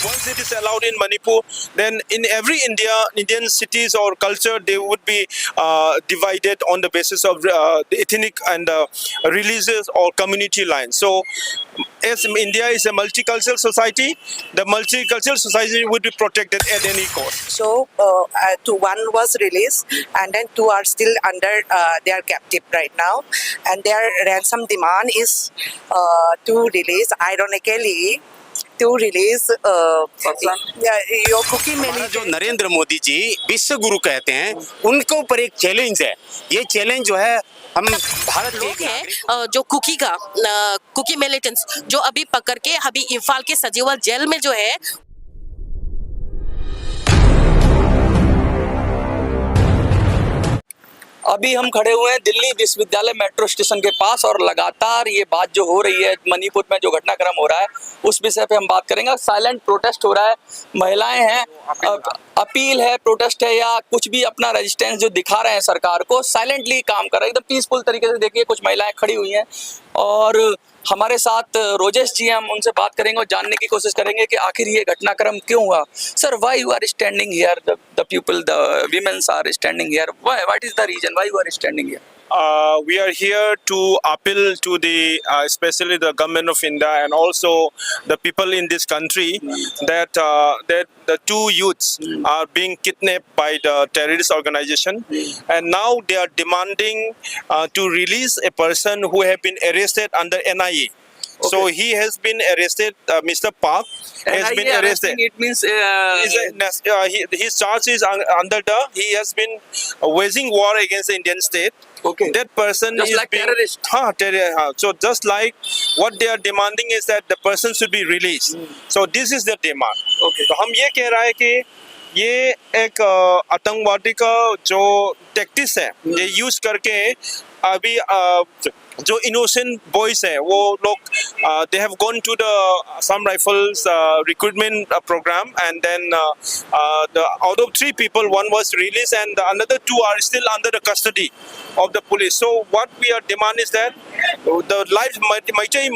once it is allowed in Manipur, then in every Indian cities or culture, they would be divided on the basis of the ethnic and religious or community lines. So, as India is a multicultural society, the multicultural society would be protected at any cost. So, one was released, and then two are still under, they are captive right now, and their ransom demand is to release, ironically, to release your cookie हमारा जो नरेंद्र मोदी जी विश्व गुरु कहते हैं, उनके ऊपर एक challenge है। ये चैलेंज जो है हम भारत के लोग हैं जो कुकी मिलिटेंट्स जो अभी पकड़ के अभी इम्फाल के सजीवा जेल में जो है। अभी हम खड़े हुए हैं दिल्ली विश्वविद्यालय मेट्रो स्टेशन के पास और लगातार ये बात जो हो रही है मणिपुर में जो घटनाक्रम हो रहा है उस विषय पे हम बात करेंगे। साइलेंट प्रोटेस्ट हो रहा है, महिलाएं हैं, अपील है, प्रोटेस्ट है या कुछ भी अपना रेजिस्टेंस जो दिखा रहे हैं सरकार को, साइलेंटली काम कर रहे हैं एकदम पीसफुल तरीके से। देखिए कुछ महिलाएं खड़ी हुई हैं और हमारे साथ रोजेश जी हैं, हम उनसे बात करेंगे और जानने की कोशिश करेंगे कि आखिर ये घटनाक्रम क्यों हुआ। Sir, why you are standing here, the people, the womens are standing here, what is the reason why you are standing here? We are here to appeal to the, especially the government of India and also the people in this country that the two youths are being kidnapped by the terrorist organization, and now they are demanding to release a person who have been arrested under NIA. Okay. So he has been arrested, Mr. Park has been arrested. It means his charge is under he has been waging war against the Indian state. Okay. That person just is like being, terrorist. So just like what they are demanding is that the person should be released. So this is the demand. Okay. तो हम ये कह रहा है कि ये एक आतंकवादी का जो टैक्टिस है, ये यूज करके अभी जो इनोसेंट बॉयज है वो लोग they have gone to the some rifles recruitment program, and then the out of 3 people, 1 was released and the another 2 are still under the custody of the police. So what we are demand is that the lives,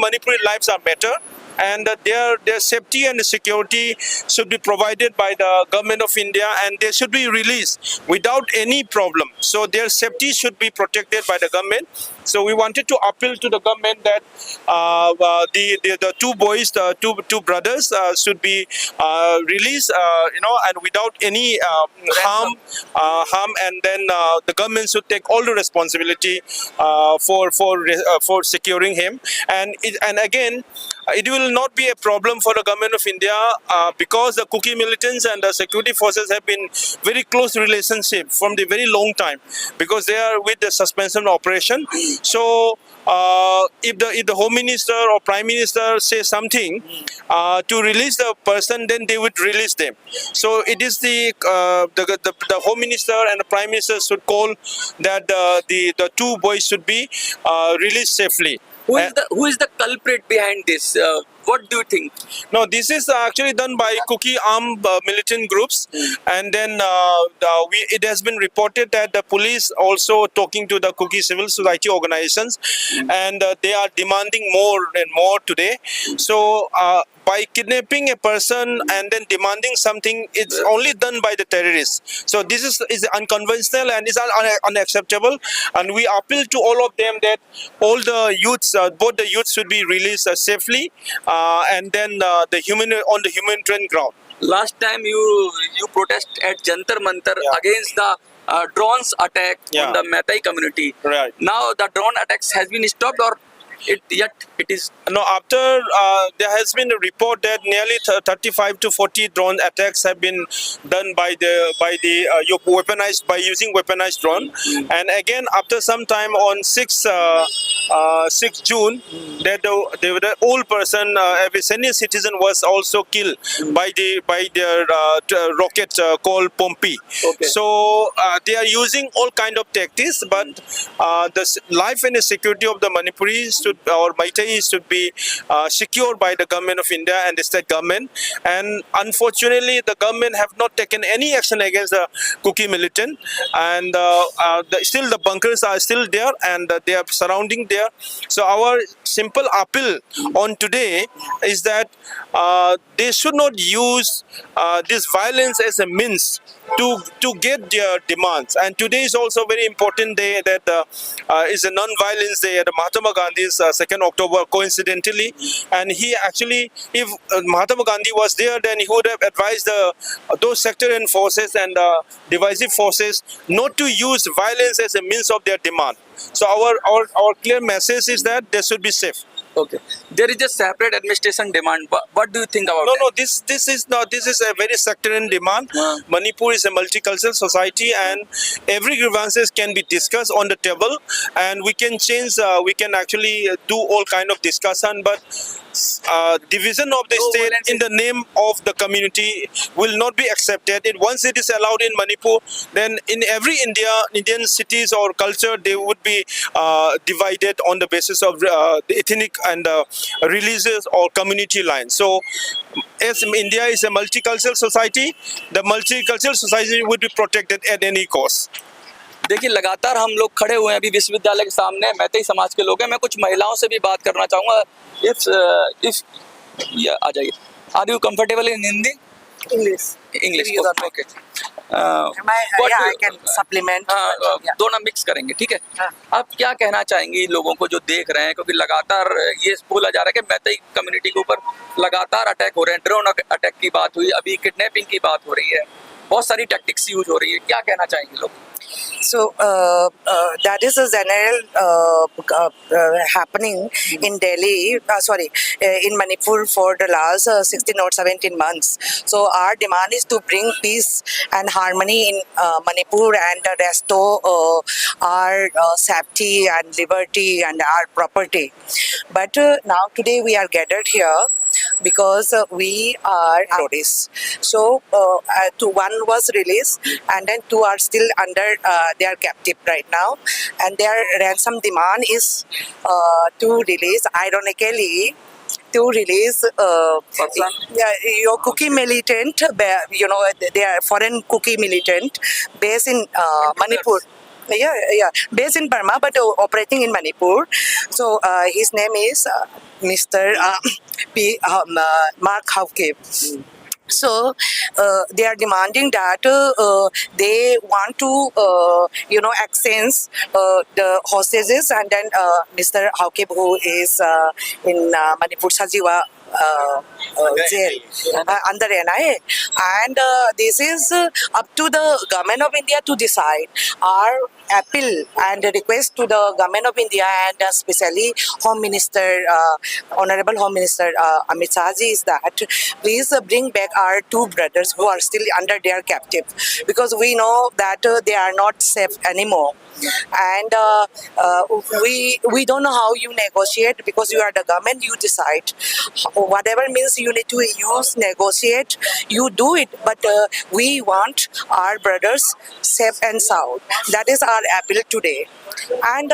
Manipuri lives are better, and their safety and security should be provided by the government of India, and they should be released without any problem. So their safety should be protected by the government. So we wanted to appeal to the government that the 2 boys, the two brothers should be released, and without any harm, and then the government should take all the responsibility for securing him. And again, it will not be a problem for the government of India because the Kuki militants and the security forces have been very close relationship from the very long time, because they are with the suspension operation. So if the Home Minister or Prime Minister say something to release the person, then they would release them. So it is the Home Minister and the Prime Minister should call that the 2 boys should be released safely. Who is the culprit behind this? What do you think? No, this is actually done by Kuki armed militant groups, and then it has been reported that the police also talking to the Kuki civil society organizations, and they are demanding more and more today. So by kidnapping a person and then demanding something, it's only done by the terrorists. So this is unconventional and is unacceptable, and we appeal to all of them that all the youths, both the youths should be released safely, and then on the humanitarian ground. Last time you protest at Jantar Mantar against the drones attack on the Meitei community. Right. Now the drone attacks has been stopped, or it is? No, after there has been a report that nearly 35 to 40 drone attacks have been done by using weaponized drone. And again, after some time on 6 June, that the old person, a senior citizen, was also killed by their rocket called Pompi. Okay. So they are using all kind of tactics, but the life and the security of the Manipuris or Meitei should be secured by the government of India and the state government. And unfortunately, the government have not taken any action against the Kuki militant, and still the bunkers are still there, and they are surrounding there. So our simple appeal on today is that they should not use this violence as a means to get their demands. And today is also a very important day, that is a non-violence day at Mahatma Gandhi's 2nd October, coincidentally. And he actually, if Mahatma Gandhi was there, then he would have advised those sectarian forces and divisive forces not to use violence as a means of their demand. So our clear message is that they should be safe. Okay. There is a separate administration demand. What do you think about that? No, this is not. This is a very sectarian demand. Manipur is a multicultural society, and every grievances can be discussed on the table, and we can change. We can actually do all kind of discussion, but division of the state in the name of the community will not be accepted. Once it is allowed in Manipur, then in every Indian cities or culture, they would be divided on the basis of the ethnic and religious or community lines. So, as India is a multicultural society, the multicultural society would be protected at any cost. देखिए लगातार हम लोग खड़े हुए हैं अभी विश्वविद्यालय के सामने, मैतेई समाज के लोग हैं। मैं कुछ महिलाओं से भी बात करना चाहूँगा। इफ आ जाइए। Are you comfortable in Hindi? English okay. I can supplement. दोनों मिक्स करेंगे, ठीक है? आप क्या कहना चाहेंगे लोगों को जो देख रहे हैं, क्योंकि लगातार ये बोला जा रहा है कि मैतेई कम्युनिटी के ऊपर लगातार अटैक हो रहे हैं, ड्रोन अटैक की बात हुई, अभी किडनैपिंग की बात हो रही है, बहुत सारी टैक्टिक्स यूज हो रही है, क्या कहना चाहेंगे लोग? So that is a general happening in Delhi, in Manipur for the last 16 or 17 months. So our demand is to bring peace and harmony in Manipur and restore our safety and liberty and our property. But now today we are gathered here because we are terrorists. So one was released, and then two are still under, they are captive right now, and their ransom demand is to release, ironically, to release your Kuki militant, they are foreign Kuki militant based in Manipur. Yeah, based in Burma but operating in Manipur. So his name is Mr. Mark Hauke. So they are demanding that they want to, exchange the hostages, and then Mr. Hauke, who is in Manipur Sajiwa jail under NIA, and this is up to the government of India to decide. Our appeal and request to the government of India and especially Home Minister, Honorable Home Minister Amit Shah ji, is that please bring back our two brothers who are still under their captive, because we know that they are not safe anymore. And we don't know how you negotiate, because you are the government, you decide. Whatever means you need to use, negotiate, you do it. But we want our brothers safe and sound. That is our appeal today. And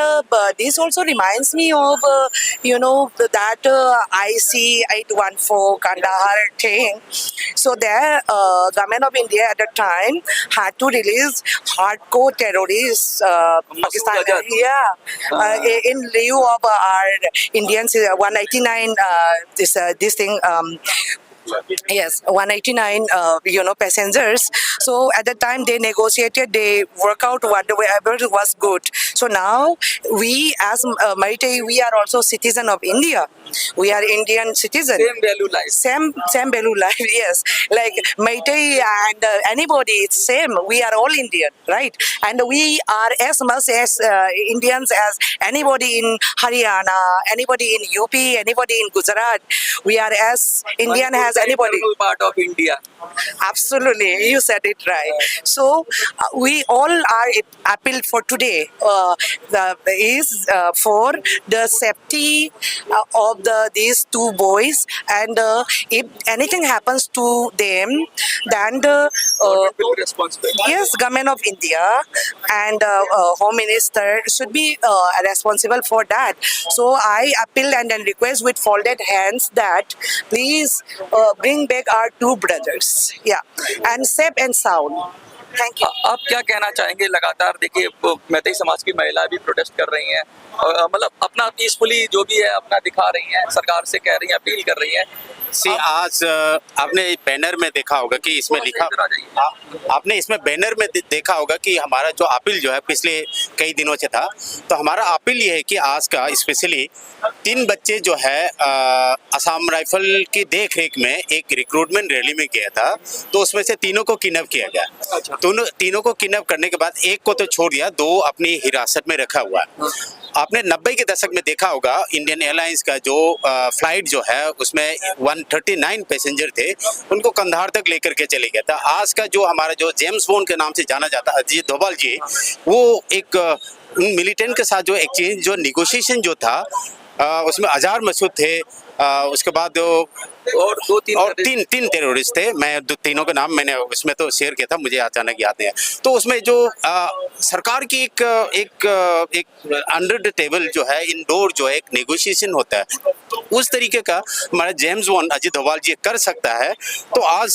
this also reminds me of, that IC-814 Kandahar thing. So there, government of India at the time had to release hardcore terrorists, Pakistan, in lieu of our Indians, 189, this thing. Yes, 189, passengers. So at the time they negotiated, they work out whatever was good. So now we as Meitei, we are also citizen of India. We are Indian citizen. Same value life. Same value life, yes. Like Meitei and anybody, it's same. We are all Indian, right? And we are as much as Indians as anybody in Haryana, anybody in UP, anybody in Gujarat. We are as Indian as because anybody. Part of India. Absolutely, you said it right. So we all are appealed for today. Is for the safety of these two boys, and if anything happens to them, then the Government will be responsible. yes, government of India and Home Minister should be responsible for that. So I appeal and then request with folded hands that please bring back our two brothers. Yeah, and safe and sound. Thank you. आप क्या कहना चाहेंगे? लगातार देखिए मैतेई समाज की महिलाएं भी प्रोटेस्ट कर रही हैं, मतलब अपना पीसफुली जो भी है अपना दिखा रही हैं, सरकार से कह रही हैं, अपील कर रही हैं। आज आपने बैनर में देखा होगा कि इसमें लिखा, आपने इसमें बैनर में देखा होगा कि हमारा जो अपील जो है पिछले कई दिनों से था। तो हमारा अपील ये है कि आज का स्पेशली 3 बच्चे जो है असम राइफल की देख रेख में एक रिक्रूटमेंट रैली में गया था, तो उसमें से 3 को किडनैप किया गया। तीनों को किडनैप करने के बाद एक को तो छोड़ दिया, 2 अपनी हिरासत में रखा हुआ है। आपने 90 के दशक में देखा होगा इंडियन एयरलाइंस का जो फ्लाइट जो है उसमें 139 पैसेंजर थे, उनको कंधार तक लेकर के चले गया था। आज का जो हमारा जो जेम्स बॉन्ड के नाम से जाना जाता है अजीत डोभाल जी, वो एक मिलिटेंट के साथ जो एक्सचेंज जो निगोशिएशन जो था उसमें अजहर मसूद थे, उसके बाद और 3 टेररिस्ट थे। मैं तीनों के नाम मैंने उसमें तो शेयर किया था, मुझे अचानक याद नहीं है। तो उसमें जो सरकार की एक अंडर द टेबल जो है इंडोर जो है एक नेगोशिएशन होता है, उस तरीके का हमारा जेम्स बॉन्ड अजीत डोभाल जी कर सकता है। तो आज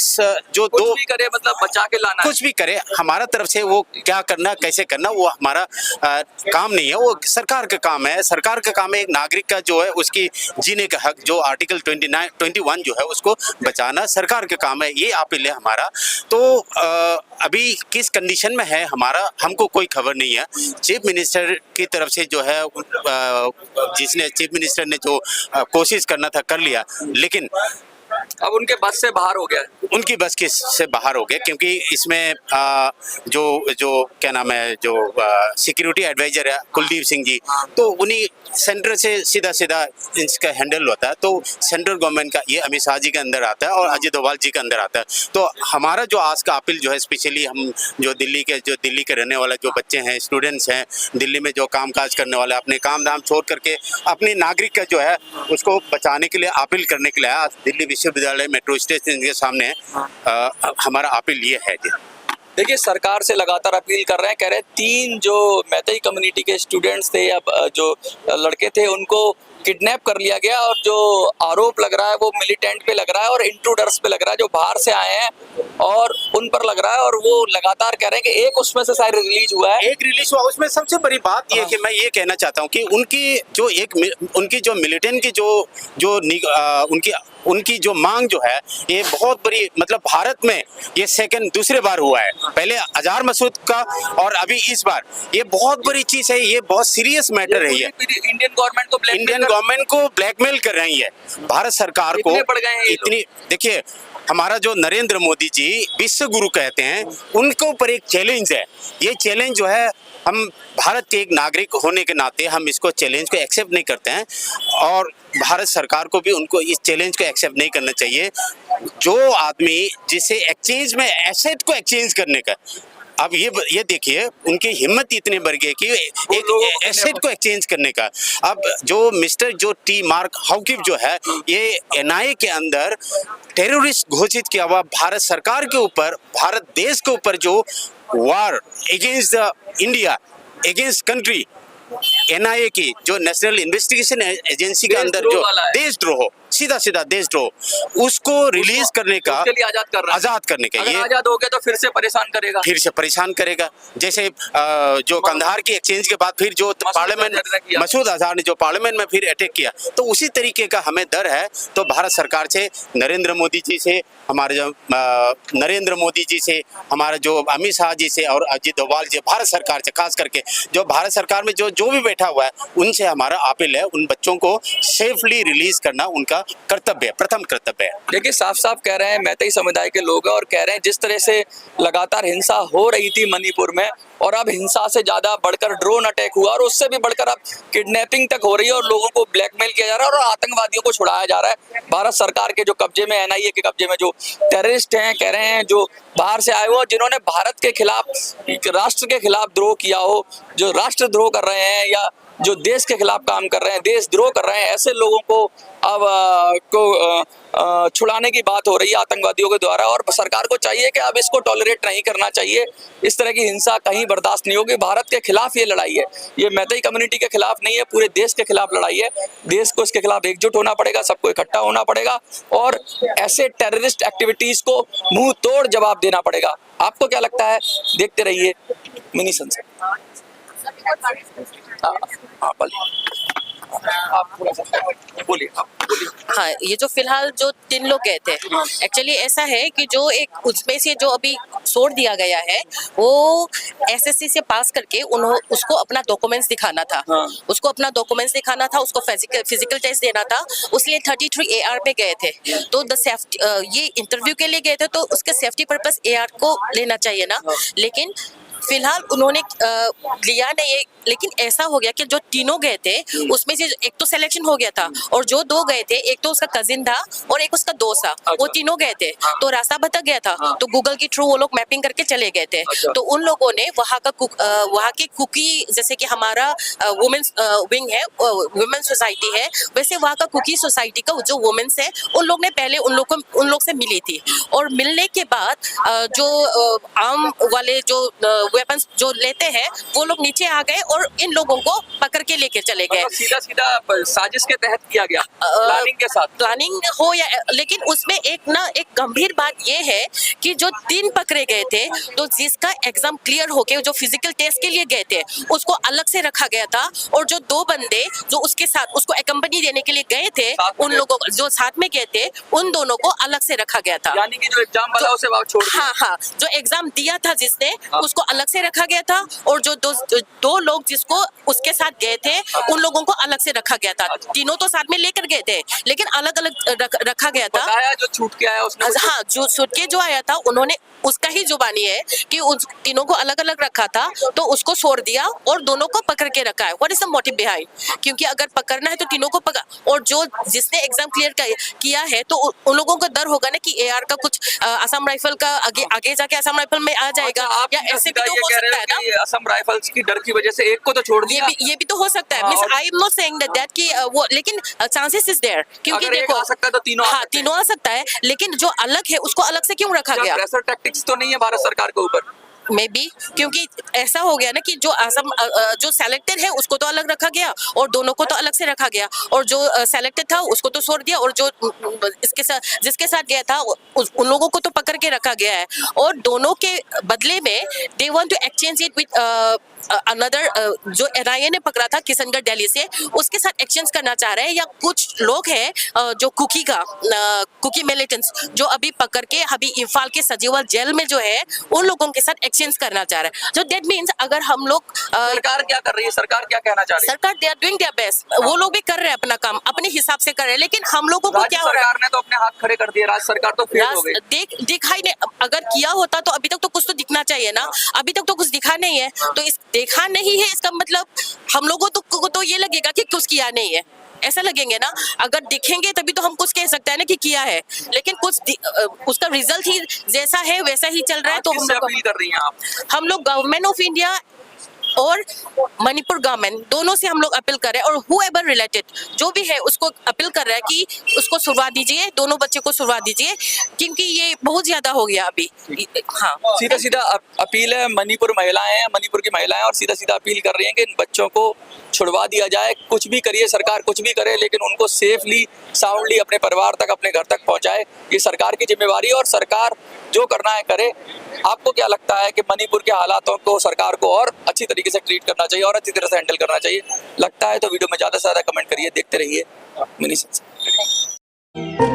जो कुछ दो भी करे, मतलब बचा के लाना, कुछ भी करे, हमारा तरफ से वो क्या करना कैसे करना वो हमारा काम नहीं है, वो सरकार का काम है। सरकार का काम है एक नागरिक का जो है उसकी जीने का हक जो आर्टिकल 21 जो है उसको बचाना सरकार का काम है। ये अपील है हमारा। तो अभी किस कंडीशन में है हमारा, हमको कोई खबर नहीं है। चीफ मिनिस्टर की तरफ से जो है चीफ मिनिस्टर ने जो कोशिश करना था कर लिया, लेकिन अब उनके बस से बाहर हो गया, उनकी बस के से बाहर हो गया, क्योंकि इसमें जो क्या नाम है जो सिक्योरिटी एडवाइजर है कुलदीप सिंह जी, तो उन्हीं सेंटर से सीधा इसका हैंडल होता है। तो सेंट्रल गवर्नमेंट का ये अमित शाह जी के अंदर आता है और अजीत डोभाल जी के अंदर आता है। तो हमारा जो आज का अपील जो है स्पेशली हम जो दिल्ली के रहने वाले जो बच्चे हैं, स्टूडेंट्स हैं, दिल्ली में जो काम काज करने वाले, अपने काम धाम छोड़ करके अपने नागरिक का जो है उसको बचाने के लिए अपील करने के लिए आज दिल्ली विश्वविद्यालय मेट्रो स्टेशन के सामने हमारा अपील ये है जी। देखिए सरकार से लगातार अपील कर रहे हैं, कह रहे हैं 3 जो मैतेई कम्युनिटी के स्टूडेंट्स थे या जो लड़के थे उनको किडनैप कर लिया गया, और जो आरोप लग रहा है वो मिलिटेंट पे लग रहा है और इंट्रूडर्स पे लग रहा है जो बाहर से आए हैं, और उन पर लग रहा है। और वो लगातार कह रहे हैं कि एक उसमें से शायद रिलीज हुआ है, एक रिलीज हुआ। उसमें सबसे बड़ी बात ये है कि मैं ये कहना चाहता हूँ कि उनकी जो मिलिटेंट की उनकी जो मांग जो है ये बहुत बड़ी, मतलब भारत में ये दूसरे बार हुआ है। पहले अजहर मसूद का और अभी इस बार, ये बहुत बड़ी चीज है, ये बहुत सीरियस मैटर है। ये इंडियन गवर्नमेंट को ब्लैकमेल कर रही है भारत सरकार को। इतनी देखिए, हमारा जो नरेंद्र मोदी जी विश्व गुरु कहते हैं, उनके ऊपर एक चैलेंज है। ये चैलेंज जो है हम भारत के एक नागरिक होने के नाते हम इसको चैलेंज को एक्सेप्ट नहीं करते हैं, और भारत सरकार को भी उनको इस चैलेंज को एक्सेप्ट नहीं करना चाहिए। जो आदमी जिसे एक्सचेंज में एसेट को एक्सचेंज करने का, अब ये देखिए उनकी हिम्मत इतनी बढ़ गई कि एक एसेट को एक्सचेंज करने का। अब जो मिस्टर टी मार्क हॉकिफ जो है, ये NIA के अंदर टेररिस्ट घोषित किया हुआ भारत सरकार के ऊपर, भारत देश के ऊपर जो वार against the India, against country, NIA की जो नेशनल इन्वेस्टिगेशन एजेंसी के अंदर जो देशद्रोह, सीधा देशद्रोह, उसको रिलीज करने का, आजाद करने का, ये आजाद हो गया तो फिर से परेशान करेगा। जैसे जो कंधार की एक्सचेंज के बाद फिर जो पार्लियामेंट मसूद अजहर ने जो पार्लियामेंट में फिर अटैक किया, तो उसी तरीके का हमें डर है। तो भारत सरकार से, नरेंद्र मोदी जी से, हमारा जो अमित शाह जी से और अजीत डोभाल जी, भारत सरकार से, खास करके जो भारत सरकार में जो भी बैठा हुआ है, उनसे हमारा अपील है उन बच्चों को सेफली रिलीज करना, उनका का कर्तव्य है, प्रथम कर्तव्य है। देखिए साफ साफ कह रहे हैं मैतेई समुदाय के लोग हैं और कह रहे हैं जिस तरह से लगातार हिंसा हो रही थी मणिपुर में और अब हिंसा से ज्यादा बढ़कर ड्रोन अटैक हुआ और उससे भी बढ़कर अब किडनैपिंग तक हो रही है और लोगों को ब्लैकमेल किया जा रहा है और आतंकवादियों को छुड़ाया जा रहा है। भारत सरकार के जो कब्जे में, एनआईए के कब्जे में जो टेररिस्ट हैं, कह रहे हैं जो बाहर से आए हो जिन्होंने भारत के खिलाफ, राष्ट्र के खिलाफ द्रोह किया हो, जो राष्ट्रद्रोह कर रहे हैं या जो देश के खिलाफ काम कर रहे हैं, देशद्रोह कर रहे हैं, ऐसे लोगों को अब छुड़ाने की बात हो रही है आतंकवादियों के द्वारा। और सरकार को चाहिए कि अब इसको टॉलरेट नहीं करना चाहिए, इस तरह की हिंसा कहीं बर्दाश्त नहीं होगी। भारत के खिलाफ ये लड़ाई है, ये मैतेई कम्युनिटी के खिलाफ नहीं है, पूरे देश के खिलाफ लड़ाई है। देश को इसके खिलाफ एकजुट होना पड़ेगा, सबको इकट्ठा होना पड़ेगा और ऐसे टेररिस्ट एक्टिविटीज को मुंह तोड़ जवाब देना पड़ेगा। आपको क्या लगता है? देखते रहिए मिनी सनसेट। आप थोड़ा सा बोलिए। हाँ, ये जो फिलहाल जो 3 लोग गए थे, एक्चुअली ऐसा है कि जो एक उसमें से जो अभी छोड़ दिया गया है वो एसएससी से पास करके उसको अपना डॉक्यूमेंट्स दिखाना था। उसको अपना डॉक्यूमेंट्स दिखाना था, उसको फिजिकल टेस्ट देना था, उसलिए 33 AR पे गए थे। तो ये इंटरव्यू के लिए गए थे तो उसके सेफ्टी पर्पस AR को लेना चाहिए ना, लेकिन फिलहाल उन्होंने लिया नहीं है। लेकिन ऐसा हो गया कि जो तीनों गए थे उसमें से एक तो सिलेक्शन हो गया था और जो 2 गए थे, एक तो उसका कजिन था और एक उसका दोस्त था, वो तीनों गए थे तो रास्ता भटक गया था। तो गूगल के थ्रू वो लोग मैपिंग करके चले गए थे। तो उन लोगों ने वहाँ की कुकी, जैसे कि हमारा वुमेन्स विंग है, वुमेन सोसाइटी है, वैसे वहाँ का कुकी सोसाइटी का जो वुमेन्स है उन लोग ने पहले उन लोग से मिली थी और मिलने के बाद जो आर्म वाले जो वेपन्स जो लेते हैं वो लोग नीचे आ गए और इन लोगों को पकड़ के लेके चले गए। सीधा साजिश के तहत किया गया, प्लानिंग के साथ। प्लानिंग हो या, लेकिन उसमें एक गंभीर बात ये है कि जो 3 पकड़े गए थे तो जिसका एग्जाम क्लियर होके जो फिजिकल टेस्ट के लिए गए थे उसको अलग से रखा गया था और जो 2 बंदे जो उसके साथ उसको एकम्पनी देने के लिए गए थे, उन लोगों जो साथ में गए थे उन दोनों को अलग से रखा गया था। यानी कि जो एग्जाम वाला उसे वापस छोड़ दिया। हाँ, जो एग्जाम दिया था जिसने उसको अलग से रखा गया था और जो 2 लोग जिसको उसके साथ गए थे उन लोगों को अलग से रखा गया था। तीनों तो साथ में लेकर गए थे लेकिन अलग अलग रखा गया था। जो छूट के आया उसने, हाँ, जो छूट के जो आया था उन्होंने उसका ही जुबानी है कि उन तीनों को अलग अलग रखा था तो उसको छोड़ दिया और दोनों को पकड़ के रखा है। What is the motive behind? क्योंकि अगर पकड़ना है तो तीनों को पकड़, और जो जिसने एग्जाम क्लियर किया है तो उन लोगों को डर होगा ना कि AR का कुछ असम राइफल का आगे जाके असम राइफल में आ जाएगा। आप या ऐसे भी तो हो सकता है ना, असम राइफल्स की डर की वजह से एक को तो छोड़ दिया। ये भी तो हो सकता है। Means I am not saying that कि वो, लेकिन चांसेस इज देयर क्योंकि देखो आ सकता है तो तीनों हाँ, तीनों आ सकता है, लेकिन जो अलग है उसको अलग से क्यों रखा गया? प्रेशर टैक्टिक्स तो नहीं है भारत सरकार के ऊपर? मे बी क्योंकि ऐसा हो गया ना कि जो असम जो सेलेक्टेड है उसको तो अलग रखा गया और दोनों को तो अलग से रखा गया और जो सेलेक्टेड था उसको तो छोड़ दिया और जो इसके साथ जिसके साथ गया था उन लोगों को तो पकड़ के रखा गया है और दोनों के बदले में they want to exchange it with another जो NIA ने पकड़ा था किशनगढ़ दिल्ली से, उसके साथ एक्सचेंज करना चाह रहे हैं। या कुछ लोग हैं जो कुकी मिलिटेंट्स जो अभी पकड़ के अभी इम्फाल के सजीवाल जेल में जो है उन लोगों के साथ एक्सचेंज करना चाह रहे हैं। जो दैट मीन्स अगर हम लोग सरकार क्या कर रही है, सरकार क्या कहना चाह रही है? सरकार they are doing their best, वो लोग भी कर रहे हैं अपना काम अपने हिसाब से कर रहे हैं, लेकिन हम लोगों को क्या हो रहा है? सरकार ने तो अपने हाथ खड़े कर दिए, राज्य सरकार तो फेल हो गई। दिखाई नहीं, अगर किया होता तो अभी तक तो कुछ तो दिखना चाहिए ना, अभी तक तो कुछ दिखा नहीं है। तो इस देखा नहीं है इसका मतलब हम लोगों तो ये लगेगा कि कुछ किया नहीं है, ऐसा लगेंगे ना। अगर दिखेंगे तभी तो हम कुछ कह सकते हैं ना कि किया है, लेकिन कुछ उसका रिजल्ट ही जैसा है वैसा ही चल रहा है। तो हम लोग गवर्नमेंट ऑफ इंडिया और मणिपुर गवर्नमेंट दोनों से हम लोग अपील कर रहे हैं और whoever रिलेटेड जो भी है उसको अपील कर रहा है कि उसको सुरवा दीजिए, दोनों बच्चे को सुरवा दीजिए क्योंकि ये बहुत ज्यादा हो गया अभी। हाँ, सीधा अपील है, मणिपुर की महिलाएं और सीधा अपील कर रही हैं कि इन बच्चों को छुड़वा दिया जाए। कुछ भी करिए सरकार, कुछ भी करे, लेकिन उनको सेफली साउंडली अपने परिवार तक, अपने घर तक पहुंचाए। ये सरकार की जिम्मेवारी और सरकार जो करना है करे। आपको क्या लगता है कि मणिपुर के हालातों को सरकार को और अच्छी तरीके से ट्रीट करना चाहिए और अच्छी तरह से हैंडल करना चाहिए? लगता है तो वीडियो में ज़्यादा से ज़्यादा कमेंट करिए। देखते रहिए मिनी सनसेट।